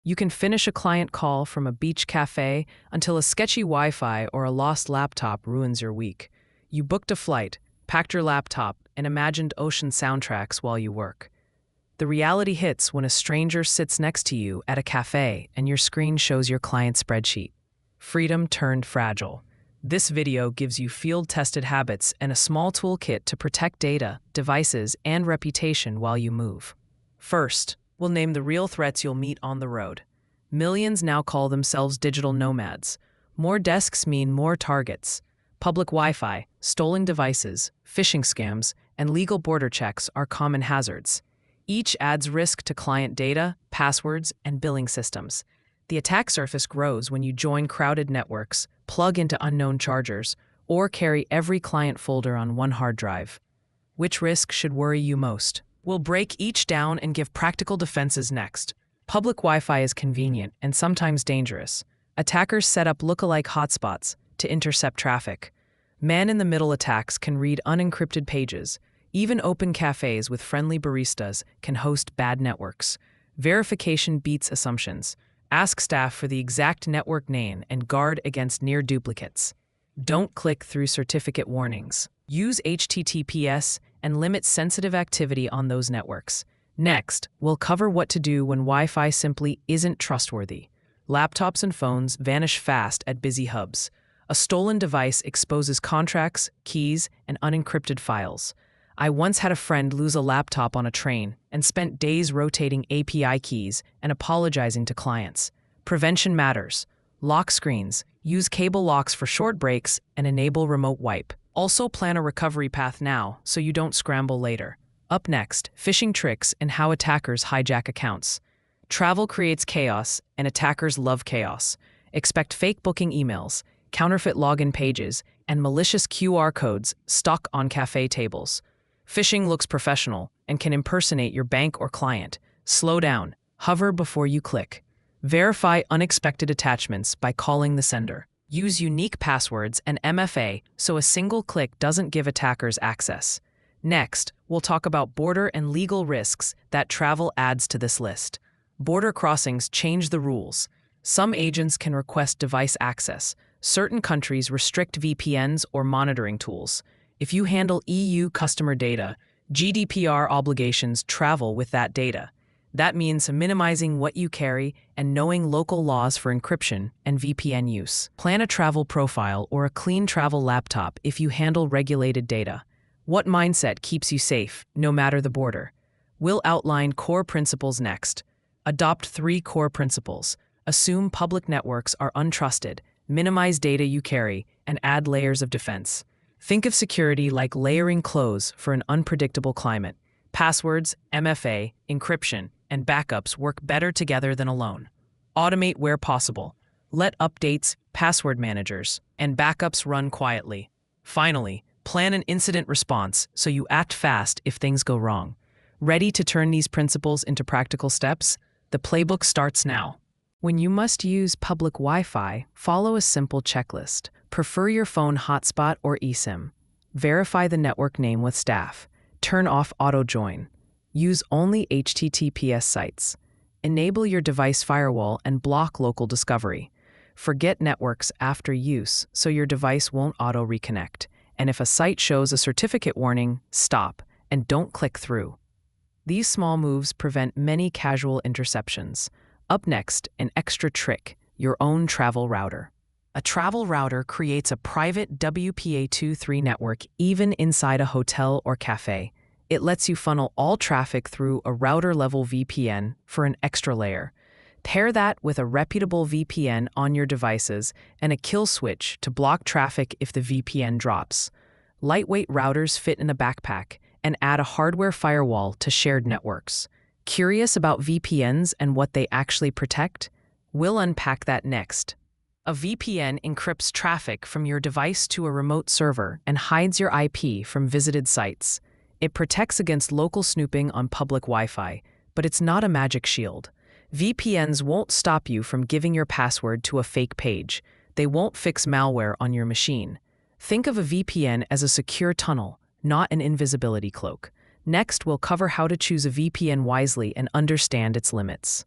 You can finish a client call from a beach cafe until a sketchy Wi-Fi or a lost laptop ruins your week. You booked a flight, packed your laptop, and imagined ocean soundtracks while you work. The reality hits when a stranger sits next to you at a cafe and your screen shows your client's spreadsheet. Freedom turned fragile. This video gives you field-tested habits and a small toolkit to protect data, devices, and reputation while you move. First, we'll name the real threats you'll meet on the road. Millions now call themselves digital nomads. More desks mean more targets. Public Wi-Fi, stolen devices, phishing scams, and legal border checks are common hazards. Each adds risk to client data, passwords, and billing systems. The attack surface grows when you join crowded networks, plug into unknown chargers, or carry every client folder on one hard drive. Which risk should worry you most? We'll break each down and give practical defenses next. Public Wi-Fi is convenient and sometimes dangerous. Attackers set up lookalike hotspots to intercept traffic. Man-in-the-middle attacks can read unencrypted pages. Even open cafes with friendly baristas can host bad networks. Verification beats assumptions. Ask staff for the exact network name and guard against near duplicates. Don't click through certificate warnings. Use HTTPS and limit sensitive activity on those networks. Next, we'll cover what to do when Wi-Fi simply isn't trustworthy. Laptops and phones vanish fast at busy hubs. A stolen device exposes contracts, keys, and unencrypted files. I once had a friend lose a laptop on a train and spent days rotating API keys and apologizing to clients. Prevention matters. Lock screens, use cable locks for short breaks, and enable remote wipe. Also plan a recovery path now so you don't scramble later. Up next, phishing tricks and how attackers hijack accounts. Travel creates chaos, and attackers love chaos. Expect fake booking emails, counterfeit login pages, and malicious QR codes stuck on cafe tables. Phishing looks professional and can impersonate your bank or client. Slow down. Hover before you click. Verify unexpected attachments by calling the sender. Use unique passwords and MFA so a single click doesn't give attackers access. Next, we'll talk about border and legal risks that travel adds to this list. Border crossings change the rules. Some agents can request device access. Certain countries restrict VPNs or monitoring tools. If you handle EU customer data, GDPR obligations travel with that data. That means minimizing what you carry and knowing local laws for encryption and VPN use. Plan a travel profile or a clean travel laptop if you handle regulated data. What mindset keeps you safe, no matter the border? We'll outline core principles next. Adopt 3 core principles. Assume public networks are untrusted, minimize data you carry, and add layers of defense. Think of security like layering clothes for an unpredictable climate. Passwords, MFA, encryption, and backups work better together than alone. Automate where possible. Let updates, password managers, and backups run quietly. Finally, plan an incident response so you act fast if things go wrong. Ready to turn these principles into practical steps? The playbook starts now. When you must use public Wi-Fi, follow a simple checklist. Prefer your phone hotspot or eSIM. Verify the network name with staff. Turn off auto-join. Use only HTTPS sites. Enable your device firewall and block local discovery. Forget networks after use so your device won't auto-reconnect. And if a site shows a certificate warning, stop and don't click through. These small moves prevent many casual interceptions. Up next, an extra trick, your own travel router. A travel router creates a private WPA23 network even inside a hotel or cafe. It lets you funnel all traffic through a router-level VPN for an extra layer. Pair that with a reputable VPN on your devices and a kill switch to block traffic if the VPN drops. Lightweight routers fit in a backpack and add a hardware firewall to shared networks. Curious about VPNs and what they actually protect? We'll unpack that next. A VPN encrypts traffic from your device to a remote server and hides your IP from visited sites. It protects against local snooping on public Wi-Fi, but it's not a magic shield. VPNs won't stop you from giving your password to a fake page. They won't fix malware on your machine. Think of a VPN as a secure tunnel, not an invisibility cloak. Next, we'll cover how to choose a VPN wisely and understand its limits.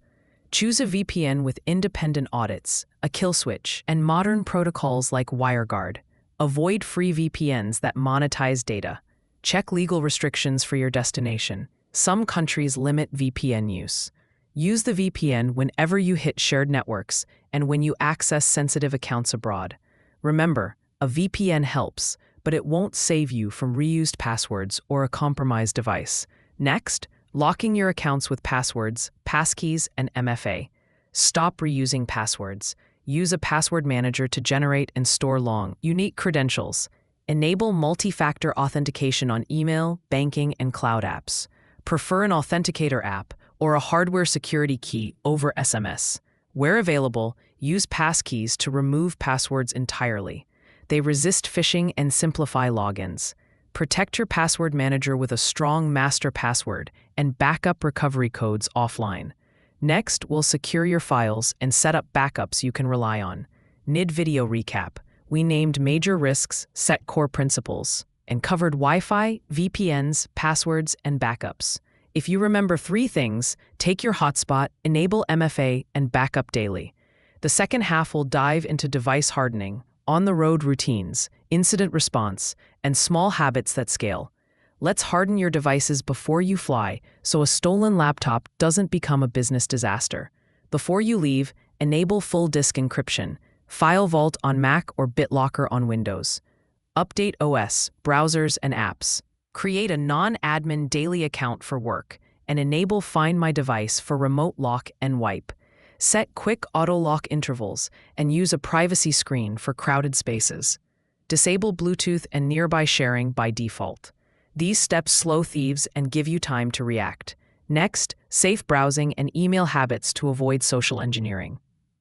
Choose a VPN with independent audits, a kill switch, and modern protocols like WireGuard. Avoid free VPNs that monetize data. Check legal restrictions for your destination. Some countries limit VPN use. Use the VPN whenever you hit shared networks and when you access sensitive accounts abroad. Remember, a VPN helps, but it won't save you from reused passwords or a compromised device. Next, locking your accounts with passwords, passkeys, and MFA. Stop reusing passwords. Use a password manager to generate and store long, unique credentials. Enable multi-factor authentication on email, banking, and cloud apps. Prefer an authenticator app or a hardware security key over SMS. Where available, use passkeys to remove passwords entirely. They resist phishing and simplify logins. Protect your password manager with a strong master password and backup recovery codes offline. Next, we'll secure your files and set up backups you can rely on. NID video recap. We named major risks, set core principles, and covered Wi-Fi, VPNs, passwords, and backups. If you remember 3 things, take your hotspot, enable MFA, and backup daily. The second half will dive into device hardening, on-the-road routines, incident response, and small habits that scale. Let's harden your devices before you fly so a stolen laptop doesn't become a business disaster. Before you leave, enable full disk encryption, File Vault on Mac or BitLocker on Windows. Update OS, browsers, and apps. Create a non-admin daily account for work and enable Find My Device for remote lock and wipe. Set quick auto-lock intervals and use a privacy screen for crowded spaces. Disable Bluetooth and nearby sharing by default. These steps slow thieves and give you time to react. Next, safe browsing and email habits to avoid social engineering.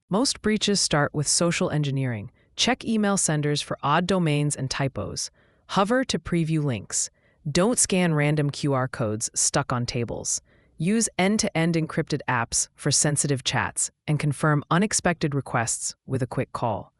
Most breaches start with social engineering. Check email senders for odd domains and typos. Hover to preview links. Don't scan random QR codes stuck on tables. Use end-to-end encrypted apps for sensitive chats and confirm unexpected requests with a quick call.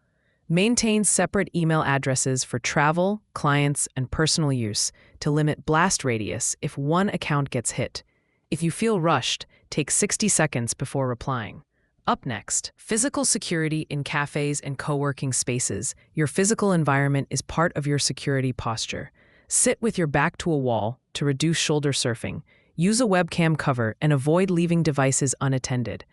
Maintain separate email addresses for travel, clients, and personal use to limit blast radius if one account gets hit. If you feel rushed, take 60 seconds before replying. Up next, physical security in cafes and co-working spaces. Your physical environment is part of your security posture. Sit with your back to a wall to reduce shoulder surfing. Use a webcam cover and avoid leaving devices unattended.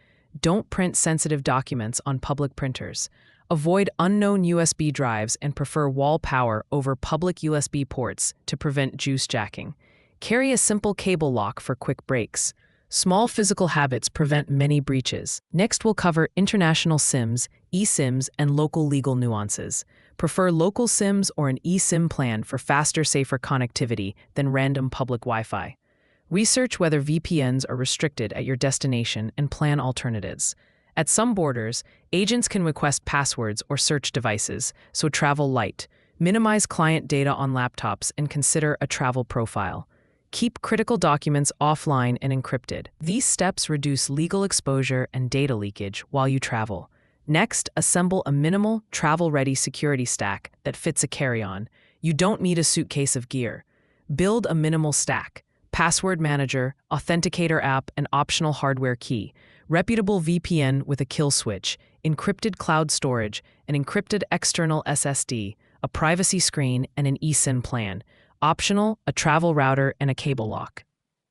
Don't print sensitive documents on public printers. Avoid unknown USB drives and prefer wall power over public USB ports to prevent juice jacking. Carry a simple cable lock for quick breaks. Small physical habits prevent many breaches. Next, we'll cover international SIMs, eSIMs, and local legal nuances. Prefer local SIMs or an eSIM plan for faster, safer connectivity than random public Wi-Fi. Research whether VPNs are restricted at your destination and plan alternatives. At some borders, agents can request passwords or search devices, so travel light. Minimize client data on laptops and consider a travel profile. Keep critical documents offline and encrypted. These steps reduce legal exposure and data leakage while you travel. Next, assemble a minimal, travel-ready security stack that fits a carry-on. You don't need a suitcase of gear. Build a minimal stack. Password manager, authenticator app, and optional hardware key. Reputable VPN with a kill switch, encrypted cloud storage, an encrypted external SSD, a privacy screen, and an eSIM plan. Optional, a travel router, and a cable lock.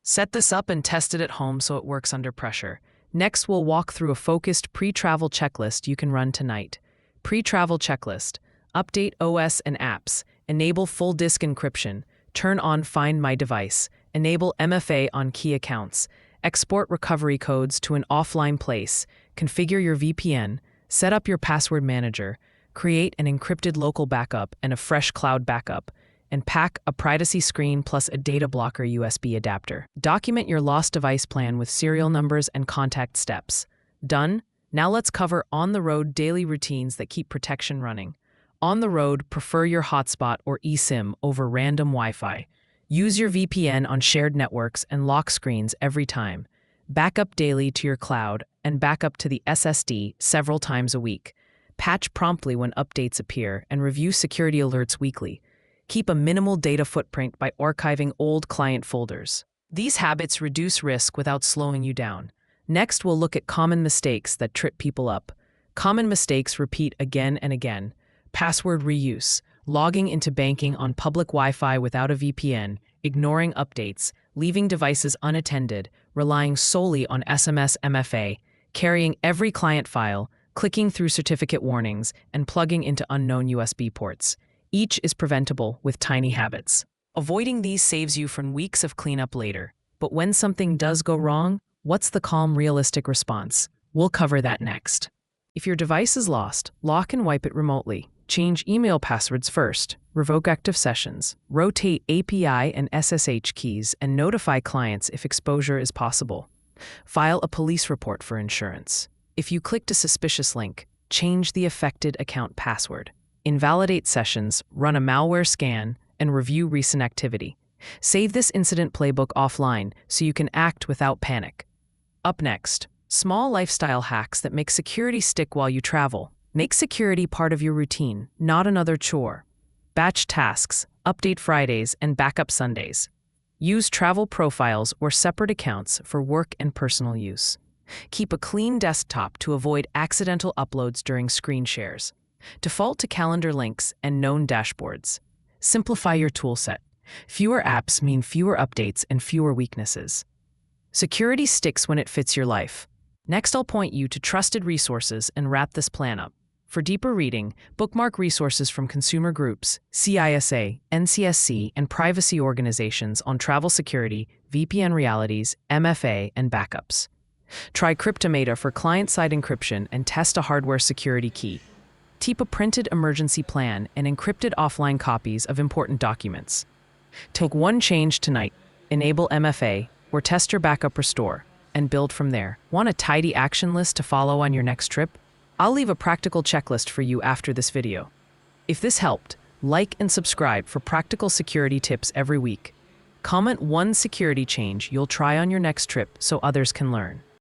Set this up and test it at home so it works under pressure. Next, we'll walk through a focused pre-travel checklist you can run tonight. Pre-travel checklist. Update OS and apps. Enable full disk encryption. Turn on Find My Device. Enable MFA on key accounts. Export recovery codes to an offline place. Configure your VPN. Set up your password manager. Create an encrypted local backup and a fresh cloud backup. And pack a privacy screen plus a data blocker USB adapter. Document your lost device plan with serial numbers and contact steps. Done? Now let's cover on-the-road daily routines that keep protection running. On the road, prefer your hotspot or eSIM over random Wi-Fi. Use your VPN on shared networks and lock screens every time. Backup daily to your cloud and backup to the SSD several times a week. Patch promptly when updates appear and review security alerts weekly. Keep a minimal data footprint by archiving old client folders. These habits reduce risk without slowing you down. Next, we'll look at common mistakes that trip people up. Common mistakes repeat again and again. Password reuse, logging into banking on public Wi-Fi without a VPN, ignoring updates, leaving devices unattended, relying solely on SMS MFA, carrying every client file, clicking through certificate warnings, and plugging into unknown USB ports. Each is preventable with tiny habits. Avoiding these saves you from weeks of cleanup later. But when something does go wrong, what's the calm, realistic response? We'll cover that next. If your device is lost, lock and wipe it remotely. Change email passwords first, revoke active sessions, rotate API and SSH keys, and notify clients if exposure is possible. File a police report for insurance. If you clicked a suspicious link, change the affected account password. Invalidate sessions, run a malware scan, and review recent activity. Save this incident playbook offline so you can act without panic. Up next, small lifestyle hacks that make security stick while you travel. Make security part of your routine, not another chore. Batch tasks, update Fridays, and backup Sundays. Use travel profiles or separate accounts for work and personal use. Keep a clean desktop to avoid accidental uploads during screen shares. Default to calendar links and known dashboards. Simplify your toolset. Fewer apps mean fewer updates and fewer weaknesses. Security sticks when it fits your life. Next, I'll point you to trusted resources and wrap this plan up. For deeper reading, bookmark resources from consumer groups, CISA, NCSC, and privacy organizations on travel security, VPN realities, MFA, and backups. Try Cryptomata for client-side encryption and test a hardware security key. Keep a printed emergency plan and encrypted offline copies of important documents. Take one change tonight, enable MFA, or test your backup restore, and build from there. Want a tidy action list to follow on your next trip? I'll leave a practical checklist for you after this video. If this helped, like and subscribe for practical security tips every week. Comment one security change you'll try on your next trip so others can learn.